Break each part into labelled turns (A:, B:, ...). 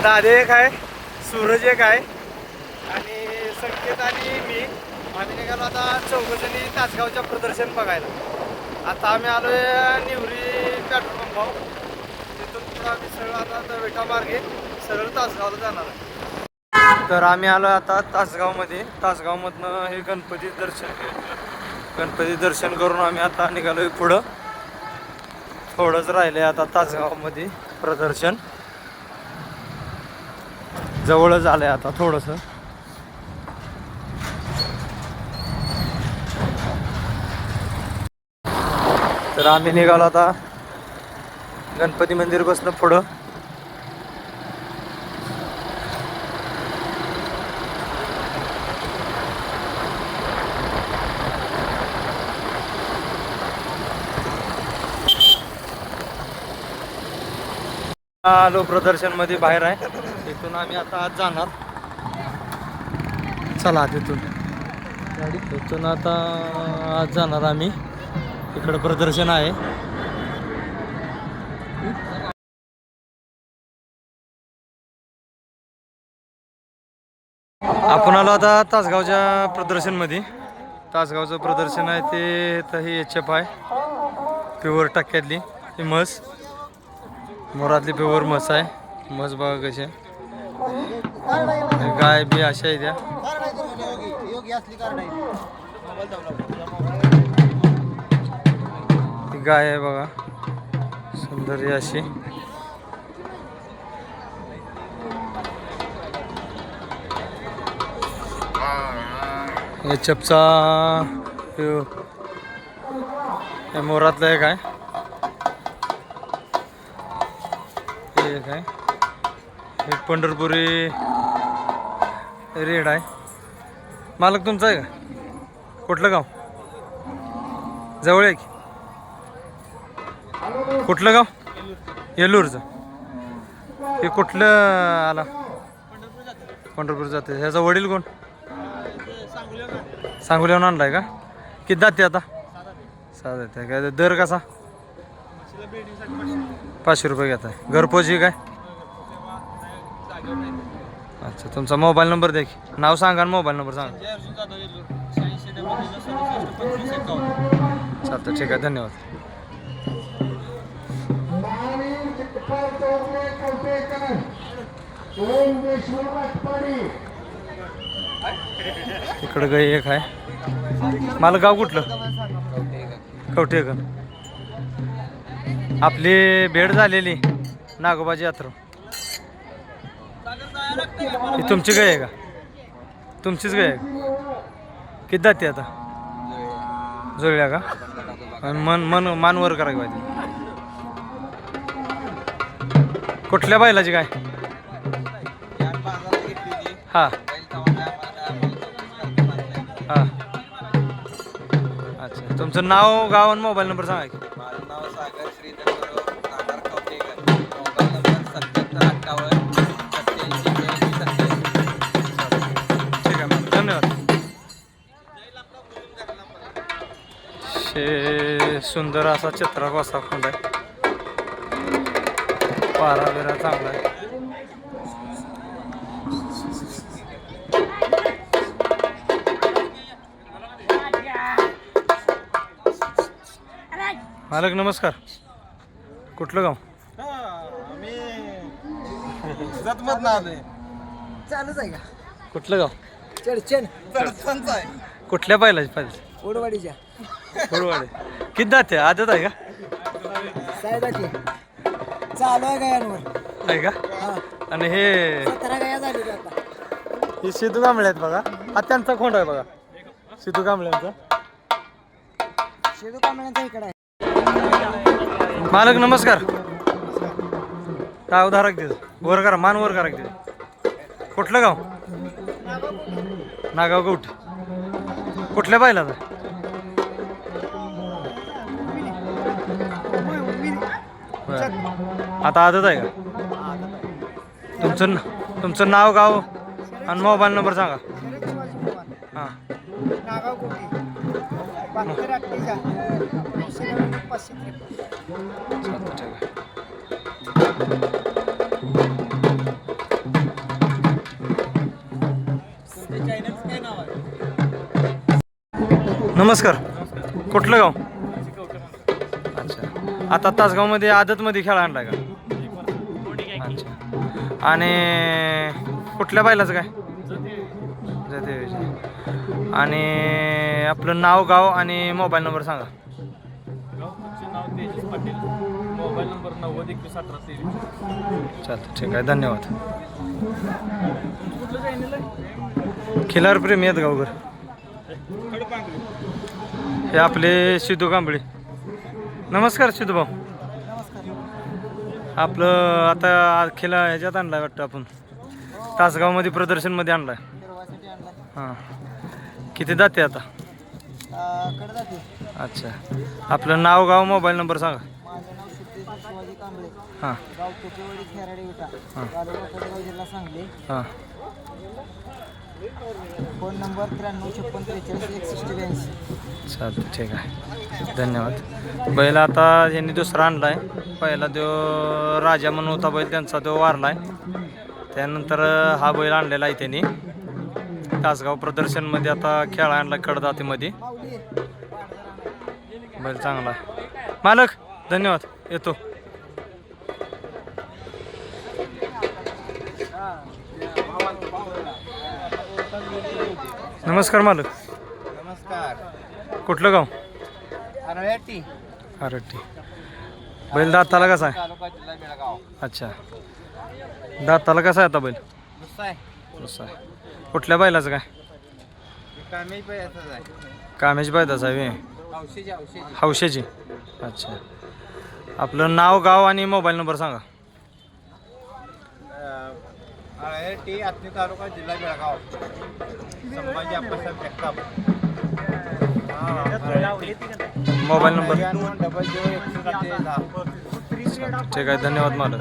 A: दादे एक आहे, सूरज एक आहे आणि संकेत आणि मी. आम्ही निघालो आता चौघजणी तासगावच्या प्रदर्शन बघायला. आता आम्ही आलोय निवरी पेट्रोल पंपावर. तिथून पुढं आम्ही सरळ आता विटा मार्गे सरळ तासगावला जाणार आहे. तर आम्ही आलो आता तासगावमध्ये. तासगावमधनं हे गणपती दर्शन करून आम्ही आता निघालोय पुढं. थोडंच राहिले आता तासगावमध्ये प्रदर्शन. जवळच आलंय आता थोडंसं. तर आम्ही निघालो आता गणपती मंदिर पासून पुढं. आलो प्रदर्शन मध्ये बाहेर आहे. तिथून आम्ही आता आज जाणार. चला तिथून आता आज जाणार आम्ही. इकडं प्रदर्शन आहे. आपण आलो आता तासगावच्या प्रदर्शन मध्ये. तासगावचं प्रदर्शन आहे ते ही एचएफ आहे, प्युअर टक्क्यातली ही म्हस. मोरातली प्युअर म्हस आहे. म्हस बघा कशी आहे. गाय बी अशा आहे त्या. ती गाय आहे बघा, सुंदर अशी. एचएफचा मोरातला एक आहे. एक आहे एक पंढरपुरी रेड आहे. मालक तुमचा आहे का? कुठलं गाव? जवळ आहे की? कुठलं गाव? येलूरचं. हे कुठलं आला? पंढरपूर जाते. ह्याचा वडील कोण? सांगोल्याहून आणलाय का? किती जाते आता? 6 जाते. काय दर कसा? 500 रुपये घेत आहे. घरपोच काय? अच्छा, तुमचा मोबाईल नंबर द्या की. नाव सांगा आणि मोबाईल नंबर सांगा. चालतं, ठीक आहे, धन्यवाद. इकडं गाई एक आहे. मला गाव कुठलं? कवठेकर. आपली भेट झालेली नागोबाची यात्रा. ही तुमची गाय आहे का? तुमचीच गाय आहे का? किती जाते आता? जुळल्या का? आणि मानवर करा पाहिजे. कुठल्या बैलाची काय? हा हा. अच्छा, तुमचं नाव, गाव आणि मोबाईल नंबर सांगा की.
B: माझं नाव सागर श्रीधर राहणार कवठेकर. मोबाईल नंबर 7758
A: ठीक आहे मॅम, धन्यवाद. सुंदर असा चित्राक असा खोंड आहे. पारा बिरा चांगला आहे. मालक नमस्कार. कुठलं गाव?
C: चालूच आहे का?
A: कुठलं गाव?
C: चडचण
A: कुठल्या बैलाची पाहिजे?
C: ओडवाडीच्या
A: फुलवाडी. किती जाते? आदत आहे का?
C: सायदाची चालू आहे गायांवर.
A: आहे का?
C: हा,
A: आणि हे
C: 17 गाया झाली आता.
A: हे सिद्धू कांबळे आहेत बघा. हा त्यांचा खोंड आहे बघा, सिद्धू कांबळ्यांचा.
C: शेदू कांबळ्यांचा इकडे आहे.
A: मालक नमस्कार. काय उधारक दे, वर करा, मान वर करा दे. कुठलं गाव? नागाव गौठ. कुठल्या बैलाचा? आता आदत आहे का? तुमचं नाव, गाव आणि मोबाईल नंबर सांगा. हां,
C: नागाव कोटी 72 553.
A: चालतं, ठीक आहे. नमस्कार. कुठलं गाव? अच्छा. आता तासगावमध्ये आदतमध्ये खेळा आणला का? अच्छा. आणि कुठल्या बैलाचं काय? जयदेवीचं. आणि आपलं नाव, गाव आणि मोबाईल नंबर सांगा.
D: नाव तेजस पाटील, मोबाईल नंबर 90211823.
A: चालतं, ठीक आहे, धन्यवाद. खिलार प्रेमी आहेत गावकर. हे आपले सिद्धू कांबळे. नमस्कार सिद्धू भाऊ. आपलं आता खिला ह्याच्यात आणलाय वाटतं आपण, तासगावमध्ये प्रदर्शनमध्ये आणलाय.
C: फिरवासाठी आणला.
A: हां, किती जाते आता?
C: कडे जाते.
A: अच्छा. आपलं नाव, गाव, मोबाईल नंबर सांगा.
C: माझं नाव सिद्धेश्वर शिवाजी कांबळे,
A: हां
C: गाव कोपेवाडी, खेराडे विटा,
A: हां.
C: तालुका कोरेगाव, जिल्हा सांगली.
A: हां.
C: Phone number 9356436182.
A: चालतं, ठीक आहे, धन्यवाद. बैल आता यांनी दुसरा आणलाय. पहिला तो राजा म्हणून होता बैल, त्यांचा तो वारलाय. त्यानंतर हा बैल आणलेला आहे त्यांनी तासगाव प्रदर्शनमध्ये. आता खेळा आणला कडदातीमध्ये. बैल चांगला आहे. मालक धन्यवाद, येतो. नमस्कार मालक.
C: नमस्कार.
A: कुठलं गाव?
C: अरळ्याटी,
A: आरटी. बैल दाताला कसा आहे?
C: तालुका जिल्हा बेळगाव.
A: अच्छा. दाताला कसा आहे आता बैल?
C: नुसतं आहे.
A: असं आहे. कुठल्या बैलाचं काय?
C: कामेश बाई असंच आहे.
A: कामेश बैलाचं आहे व्हय?
C: औषधी औषधी.
A: हौशेची. अच्छा. आपलं नाव, गाव आणि मोबाईल नंबर सांगा.
C: अरळ्याटी, आत्मी तालुका जिल्हा बेळगाव. संभाजी अप्पासाहेब जगताप.
A: Mobile number.
C: 9900
A: ठीक आहे, धन्यवाद मालक.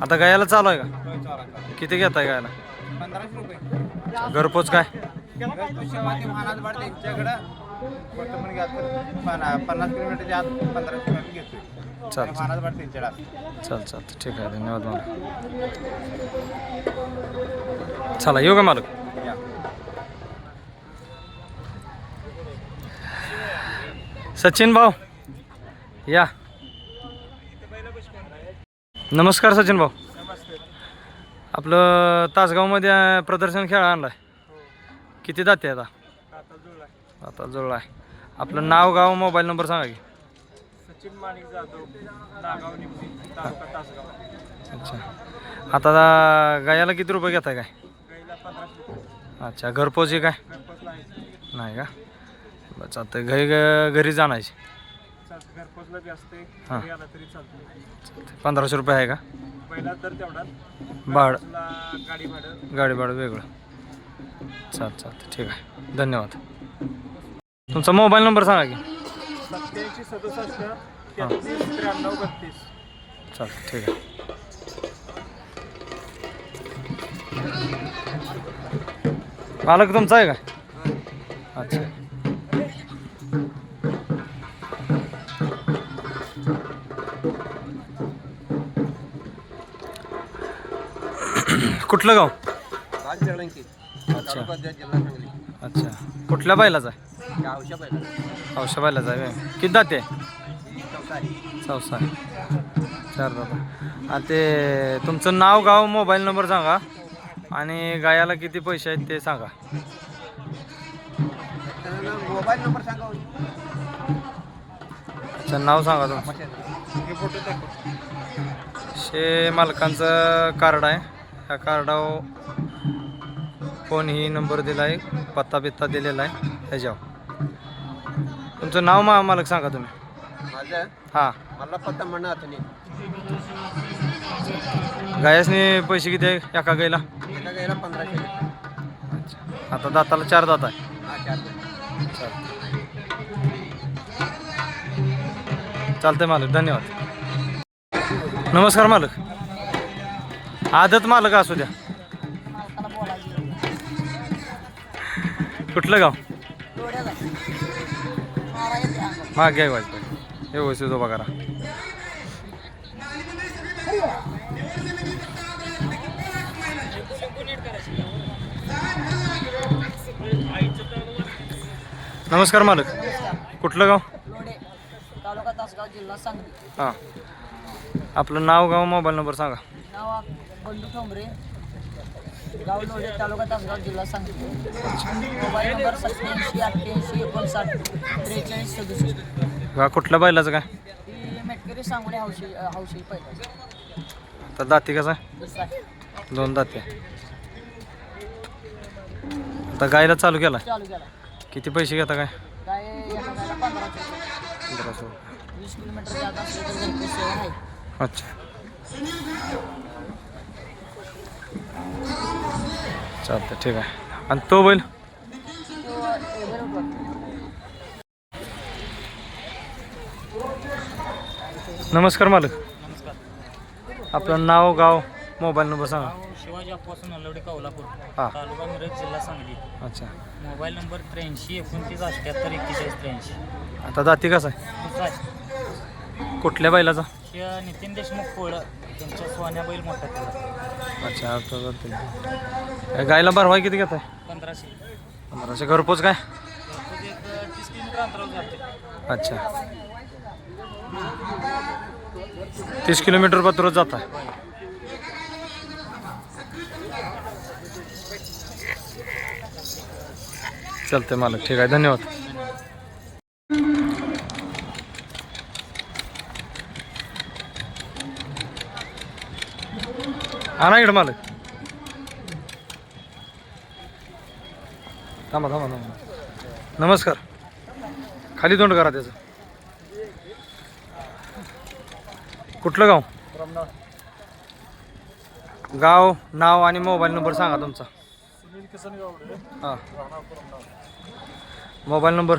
A: आता गायला चालू आहे का? किती घेताय गायला?
C: 1500 रुपये.
A: घरपोच काय?
C: महाराज वाढ त्यांच्याकडं 50 किलोमीटरच्या आत 1500 रुपये घेतोय.
A: चालतं,
C: महाराज वाढ त्यांच्याकडं.
A: चालतं, ठीक आहे, धन्यवाद मालक. चला येऊ का मालक? सचिन भाऊ या. नमस्कार सचिन भाऊ. आपलं तासगावमध्ये प्रदर्शन खेळा आणलाय. किती जाते आता? आता जुळला आहे. आपलं नाव, गाव, मोबाईल नंबर सांगा की.
D: सचिन माणिक जाधव, नागाव निमणी, तालुका तासगाव.
A: अच्छा. आता गायाला किती रुपये घेताय काय?
D: गाईला 1500 रुपये.
A: अच्छा. घरपोच काय?
D: घरपोचला आहे.
A: नाही का? बरं, चालतं. घरी जाणायची.
D: चालतं, घरपोचला बी असते.
A: हां.
D: घरी आला तरी चालतं.
A: 1500 रुपये आहे का?
D: पहिला तर तेवढा
A: भाडं,
D: गाडी भाडं.
A: गाडी भाडं वेगळं. चालतं, ठीक आहे, धन्यवाद. तुमचा मोबाईल नंबर सांगा की.
D: 87 67 33 93 32.
A: चालतं, ठीक आहे. मालक तुमचा आहे का? अच्छा. कुठलं गाव?
B: राजचरणकी,
A: अच्छा.
B: तालुका जिल्हा सांगली.
A: अच्छा. कुठल्या बैलाचा आहे?
B: गावशा पहिला
A: औषध बैलाचा आहे व्हय? किती दाते?
B: चौथा आहे.
A: चौसा. 4 दाता. आणि ते तुमचं नाव, गाव, मोबाईल नंबर सांगा आणि गायाला किती पैसे आहेत ते सांगा.
B: त्यांना मोबाईल नंबर सांगा.
A: अच्छा, नाव सांगा तुमचं.
B: हे फोटो टाकतो.
A: शे मालकांचं कार्ड आहे. ह्या कार्डावर फोन ही नंबर दिला आहे, पत्ता बित्ता दिलेला आहे ह्याच्यावर. तुमचं नाव मालक सांगा तुम्ही.
B: माझं
A: हां.
B: मला पत्ता म्हणा आता नाही.
A: गायासने पैसे किती आहे एका गायला?
B: एका गायला 1500.
A: अच्छा. आता दाताला 4 दात आहे.
B: हा, 4.
A: चालतंय मालक, धन्यवाद. नमस्कार मालक. आदत मालक असू द्या. कुठलं गाव? माग घ्या वाटतं. व्यवस्थित उभा करा. नमस्कार मालक. कुठलं गाव?
E: लोडे तालुका तासगाव जिल्हा सांगली.
A: हां. आपलं नाव गाव मोबाईल नंबर सांगा.
E: नाव बंडू ठोंबरे, गाव लोडे तालुका तासगाव जिल्हा सांगली. Mobile number 87 88 59 43 67.
A: गा कुठल्या बैलाचं काय?
E: ही मेटकरी सांगोली हौशी पहिला.
A: तर दाती कसा आहे?
E: दुसरा आहे.
A: 2 दाती. आता गायला चालू केला.
E: चालू केला.
A: किती पैसे घेता काय?
E: काय एका गायला 1500. 20 किलोमीटर जात असले तर घरपोच सेवा आहे.
A: अच्छा. चालतं ठीक आहे. आणि तो बैल?
E: तो बरोबर.
A: नमस्कार मालक.
E: नमस्कार.
A: आपलं नाव गाव मोबाईल नंबर सांगा.
E: शिवाजी अप्पासून नलवडे कोल्हापूर,
A: हां.
E: तालुका मिरज जिल्हा सांगली.
A: अच्छा.
E: Mobile number 83 29 78 41 83.
A: आता दाती कसा आहे?
E: दुसरा आहे.
A: कुठल्या बैलाचा?
E: नितीन देशमुख कोळं त्यांच्या सोन्या बैल मोठा केला.
A: अच्छा. आता जाते. गायला भरवाय किती घेत आहे?
E: 1500.
A: 1500. घरपोच काय?
E: घरपोच एक 30 किलोमीटर अंतरावर जाते.
A: अच्छा. 30 किलोमीटर पत्र जात आहे. चालते मालक. ठीक आहे. धन्यवाद. आणा इकडं मालक. थांबा थांबा थांबा. नमस्कार. खाली तोंड करा त्याचं. कुठलं गाव? गाव, नाव आणि मोबाईल नंबर सांगा तुमचा.
D: सुनील किसन गावडे,
A: हां.
D: राहणार पुरमनाळ.
A: Mobile number?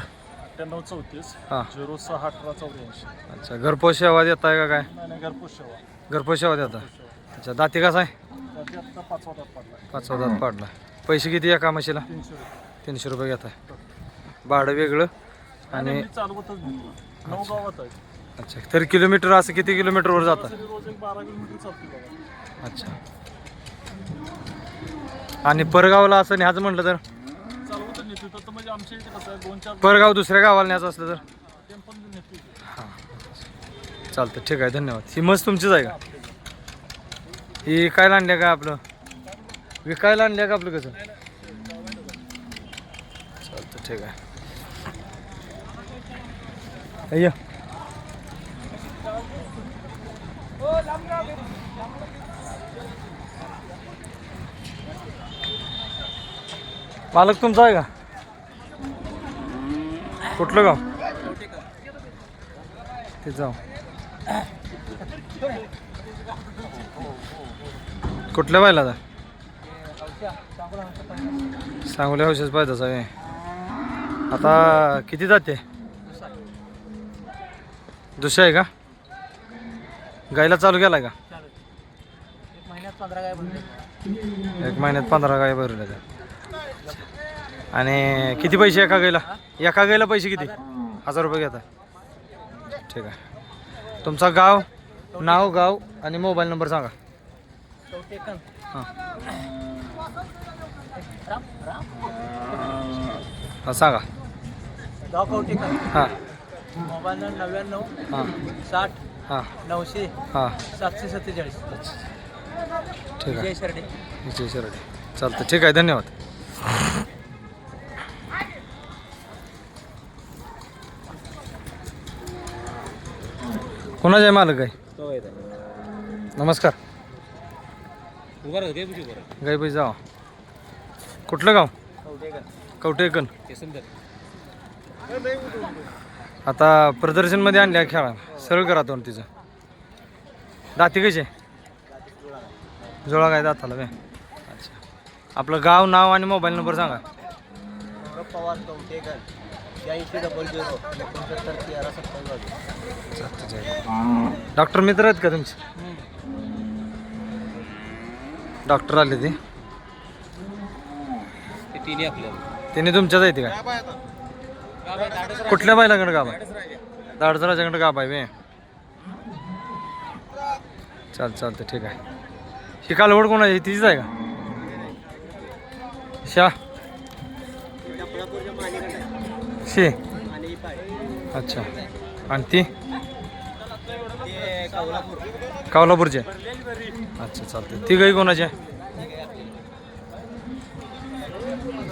D: 9834
A: हां.
D: 06 18 84.
A: अच्छा. घरपोच सेवा देताय का काय?
D: नाही घरपोच सेवा.
A: घरपोच सेवा देता. अच्छा. दाती कसा आहे?
D: त्याची आता 5 दात पडला.
A: 5 दात पाडला. पैसे किती एका म्हशीला?
D: 300 रुपये.
A: 300 रुपये घेताय. भाडं वेगळं आणि
D: मी चालवतच नाही. 9 गावात आहे.
A: अच्छा. तरी किलोमीटर असं किती किलोमीटरवर जातं?
D: रोज एक 12 किलोमीटर चालते बघा.
A: अच्छा. आणि परगावला असं न्यायचं म्हटलं तर?
D: चालवतच नाही तिथं तर म्हणजे आमच्या इथे कसं आहे 2-4
A: परगाव दुसऱ्या गावाला न्यायचं असलं तर?
D: टेम्पल नेते.
A: चालतं. ठीक आहे. धन्यवाद. ही मस्त तुमचीच आहे का? ही विकायला आणल्या का आपलं? विकायला आणल्या का आपलं कसं? चालतं. ठीक आहे. अय्या. मालक तुमचा आहे का? कुठलं गाव? ते जाऊ. कुठल्या बैलाचा? सांगोली हौशेच पाहिजे आहे. आता किती जाते? दुसऱ्या आहे का? गायला चालू केलाय का?
E: 1 महिन्यात 15 गाय बनले.
A: 1 महिन्यात 15 गाय भरल्या त्या. आणि किती पैसे एका गायला? एका गायला पैसे किती? 1000 रुपये घेता. ठीक आहे. तुमचा गाव, नाव गाव आणि मोबाईल नंबर सांगा. हां. हां सांगा.
E: गाव कवटेकन.
A: हां.
E: मोबाईल नंबर 99
A: हां.
E: 60
A: हां.
E: 900
A: हां.
E: 747.
A: ठीक आहे.
E: जय शरडे.
A: विजय शरडे. चालतं. ठीक आहे. धन्यवाद. कोणाचा आहे मालक आहे? नमस्कार. गाय पैसे जावा. कुठलं गाव? कवटेकन. आता प्रदर्शनमध्ये आणल्या खेळा. सरळ करा तोंड तिचं. दाती कशी आहे? जोळा काय दाताला काय? अच्छा. आपलं गाव, नाव आणि मोबाईल नंबर सांगा.
E: पवार कवटेकन 8600 69 13
A: डॉक्टर मित्र आहेत का तुमचे? डॉक्टर आले ते
B: तिन्ही आपल्याला.
A: त्यांनी तुमच्याच येते का? कुठल्या बैलाकडे गाव आहे? दाडसराच्याकडे गाव आहे. चालतं. ठीक आहे. ही कालवड कोणाची? तिचीच आहे का? शा शे अच्छा. आणि ती कावलापूरची आहे. अच्छा चालतं. ती गाई कोणाची आहे?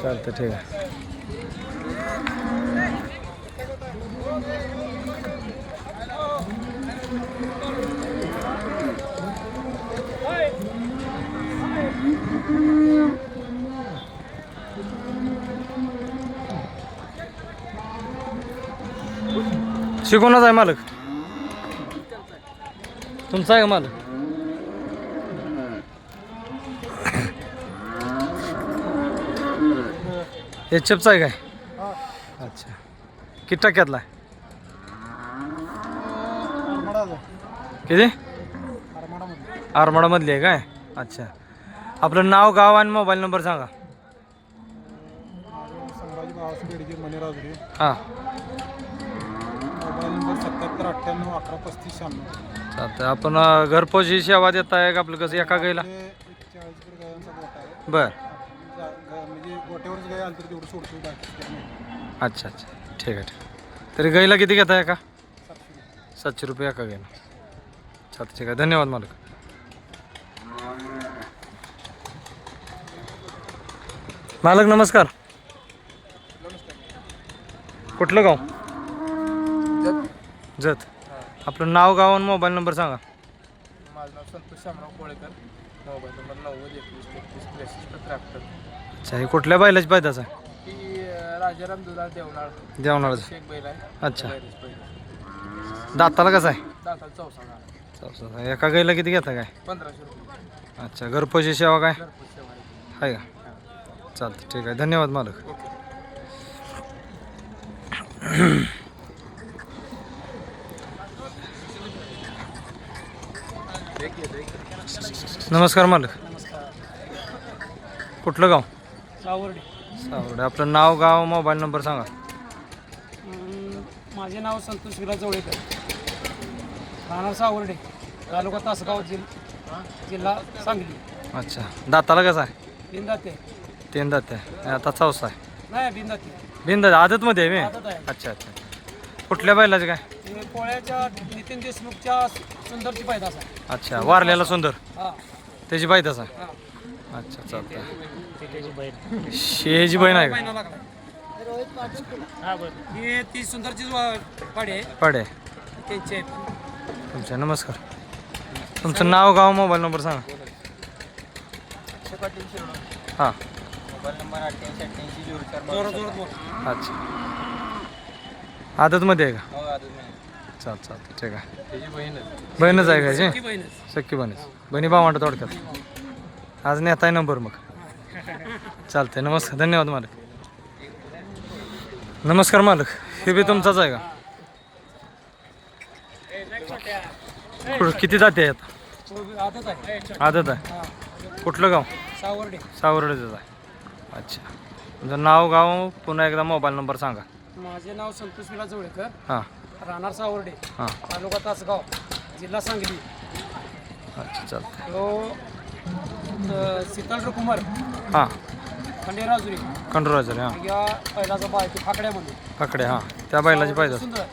A: चालतं ठीक आहे. शिकवणाच आहे मालक? तुमचा आहे का मालक? एचएफचा आहे काय? अच्छा. किती टक्क्यातला आहे? किती? आरमाडामधली आहे काय? अच्छा. आपलं नाव, गाव आणि मोबाईल नंबर सांगा.
F: संभाजी बाळासाहेब बेडगे मनेराजुरी.
A: हां
F: मोबाईल नंबर 7798113596.
A: चालतं. आपण घरपोच ही सेवा देत आहे का आपलं कसं एका गाईला?
F: 40 गायांचा गोठा आहे.
A: बर.
F: म्हणजे गोट्यावरच गाय आली तर तेवढं सोडतो बाकी
A: अच्छा अच्छा ठीक आहे ठीक आहे. तरी गाईला किती घेताय का? 700 रुपये एका गाईला. चालतं ठीक आहे. धन्यवाद मालक. मालक नमस्कार. कुठलं गाव? जत. आपलं नाव, गाव आणि मोबाईल नंबर सांगा.
C: माझं नाव संतोष शामराव कोळेकर. Mobile number 90213363.
A: अच्छा. हे कुठल्या बैलाची पायदाच आहे?
C: ही राजाराम दुधाळ देवनाळ
A: देवनाळचं.
C: शेख बैल आहे.
A: अच्छा.
C: बैलच बैल.
A: दाताला कसं आहे?
C: दाताला 14
A: चालतं. एका गाईला किती घेता काय?
C: 1500 रुपये.
A: अच्छा. घरपोची सेवा काय
C: घरपोच सेवा आहे.
A: आहे का? चालतं ठीक आहे. धन्यवाद मालक. नमस्कार मालक. कुठलं गाव?
G: सावर्डे.
A: सावर्डे. आपलं नाव, गाव, मोबाईल नंबर सांगा.
G: माझे नाव संतोष विलास जवळेकर, राहणार सावर्डे, तालुका तासगाव, जिल्हा सांगली.
A: अच्छा. दाताला कसं आहे?
G: बिंदाते.
A: 3 दात आहे. आता चौसा आहे.
G: नाही बिंदाते.
A: बिंद आदतमध्ये आहे मी.
G: आदत आहे.
A: अच्छा अच्छा. कुठल्या बैलाचे काय?
G: हे पोळ्याच्या नितीन देशमुखच्या सुंदरची पैदास आहे.
A: अच्छा. वारल्याला सुंदर
G: हां
A: त्याची पायदास आहे.
G: हां.
A: अच्छा चालतं. शेजी बहीण आहे का?
G: महिना लागला. ही ती सुंदरची पाडी आहे
A: पाडे.
G: त्यांची आहे.
A: तुमच्या नमस्कार. तुमचं नाव, गाव, मोबाईल नंबर सांगा.
B: पाटील शिरोळ.
A: हां.
B: मोबाईल नंबर 8888
G: जोरात जोरात बोल.
A: अच्छा. आदतमध्ये आहे का?
B: हो अजून
A: चालतं ठीक आहे.
B: त्याची बहीणच.
A: बहीणच आहे का?
G: ती बहीणच.
A: सख्खी बहीणच. बहिणी भावंड थोडक्यात. आज नेताय नंबर मग. चालतंय. नमस्कार. धन्यवाद मालक. नमस्कार मालक. हे बी तुमचाच आहे का? किती जाते आहेत?
G: आदत आहे.
A: आदत आहे.
G: हां.
A: कुठलं गाव?
G: सावर्डे.
A: सावर्डेचं आहे. अच्छा. तुमचं नाव, गाव, पुन्हा एकदा मोबाईल नंबर सांगा.
G: माझे नाव संतोष विलास जवळेकर,
A: हां
G: राहणार सावर्डे,
A: हां.
G: तालुका तासगाव, जिल्हा सांगली.
A: अच्छा चालतं.
G: तो शीतल कुमार
A: हां.
G: खंडेराजुरी
A: कंट्रोलर हां.
G: या पहिलाचा बा आहे फाकड्यामध्ये
A: पकडे हां. त्या बैलाची पायदास.
G: सुंदर.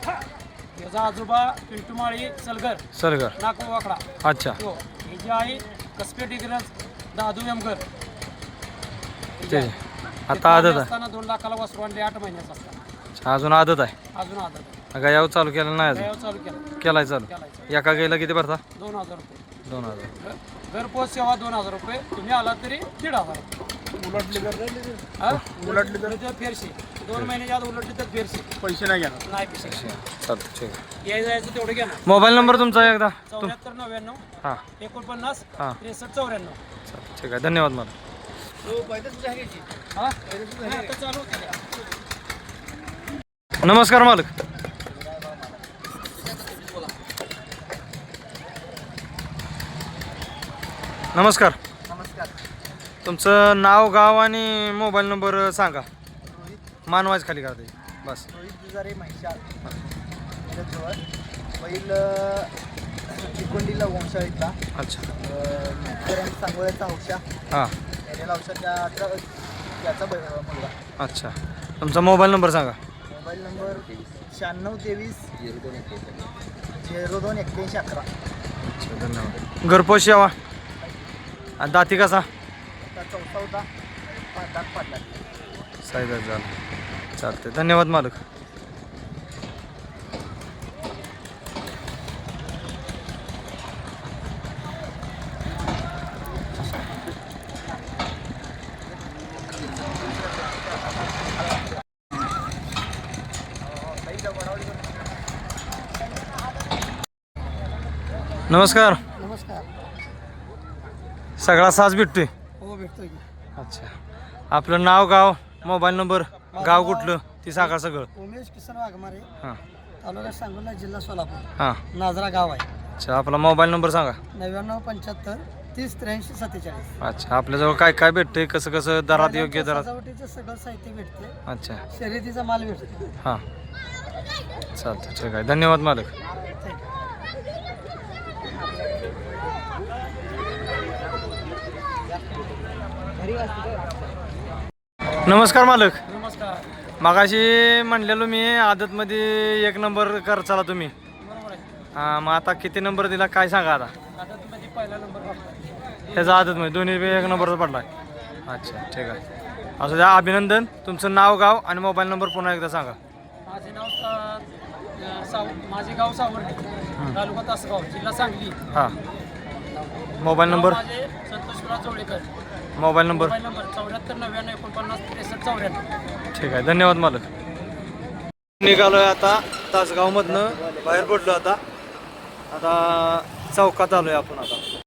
G: याचा आजोबा पिंटूमाळी सलगर
A: सलगर.
G: नागवाकडा.
A: अच्छा.
G: तो हिची आई कसबे डिग्रज दादू यमगर.
A: ते आता आदत आहे.
G: असताना 2 लाखाला वासरू आणले 8 महिन्याचा असताना.
A: अच्छा, अजून आदत आहे.
G: अजून आदत
A: का यावं चालू केलं नाही अजून?
G: दयाव चालू केला.
A: केलाय चालू.
G: केलायचं.
A: एका गाईला किती भरता?
G: 2000 रुपये.
A: 2000.
G: घरपोच सेवा 2000 रुपये. तुम्ही आला तरी 1500. उलटली तर फेरशे. 2 महिन्याच्या आत उलटली तर फेरशे.
F: पैसे नाही घेणार.
G: नाही पैसे.
A: चालतं ठीक आहे.
G: याय जायचं तेवढं घ्या ना.
A: मोबाईल नंबर तुमचा एकदा?
G: 7499
A: हां
G: 49
A: हां.
G: 6394.
A: चालतं ठीक आहे. धन्यवाद मला.
G: हा आता चालू केल्या.
A: नमस्कार मालक. नमस्कार.
C: नमस्कार.
A: तुमचं नाव, गाव आणि मोबाईल नंबर सांगा. मानवाज खाली काढते बस.
E: रोहित जुजारे म्हैसाळ जवळ बैल चिकोंडीला वंशाळीतला.
A: अच्छा.
E: सांगोळ्याचा हौशा
A: हां.
E: याला हौशा त्याचा मुलगा.
A: अच्छा. तुमचा मोबाईल नंबर सांगा.
E: Mobile number 9623 028111.
A: अच्छा, धन्यवाद. घरपोच यावा आणि दाती कसा
E: आता 4था होता 5 दात पडला.
A: साईदार झाला. चालते, धन्यवाद मालक. नमस्कार.
E: नमस्कार.
A: सगळा साज भेटतोय.
E: हो भेटतोय की.
A: अच्छा, आपलं नाव, गाव, मोबाईल नंबर, गाव कुठलं ती सांगा सगळं.
E: उमेश किसन वाघमारे,
A: हां
E: तालुका सांगोला, जिल्हा सोलापूर.
A: हां.
E: नाजरा गाव आहे.
A: अच्छा, आपला मोबाईल नंबर सांगा.
E: 9975 30 83 47.
A: अच्छा, आपल्याजवळ काय काय भेटतंय, कसं कसं दरात, योग्य दरात.
E: सजावटीचं सगळं साहित्य भेटते.
A: अच्छा,
E: शर्यतीचा माल भेटतो.
A: हां, चालतं, ठीक आहे, धन्यवाद मालक. नमस्कार मालक.
G: नमस्कार.
A: मगाशी म्हणलेलो मी आदतमध्ये 1 नंबर करचाला तुम्ही.
G: बरोबर आहे.
A: हां, मग आता किती नंबर दिला काय सांगा आता.
G: आता तुम्ही पहिला नंबर वापरा.
A: ह्याचा आदतमध्ये दोन्ही बी 1 नंबरचा पडला आहे. अच्छा, ठीक आहे, असं द्या, अभिनंदन. तुमचं नाव, गाव आणि मोबाईल नंबर पुन्हा एकदा सांगा.
G: माझे नाव माझे गाव सावर्डे, तालुका तासगाव, जिल्हा सांगली.
A: हां, मोबाईल नंबर,
G: माझे Santoshrao Chavalekar.
A: Mobile number.
G: Mobile number 74 99 49 63 94.
A: ठीक आहे, धन्यवाद मालक. निघालोय आता तासगावमधनं, बाहेर पडलो आता चौकात आलोय आपण आता.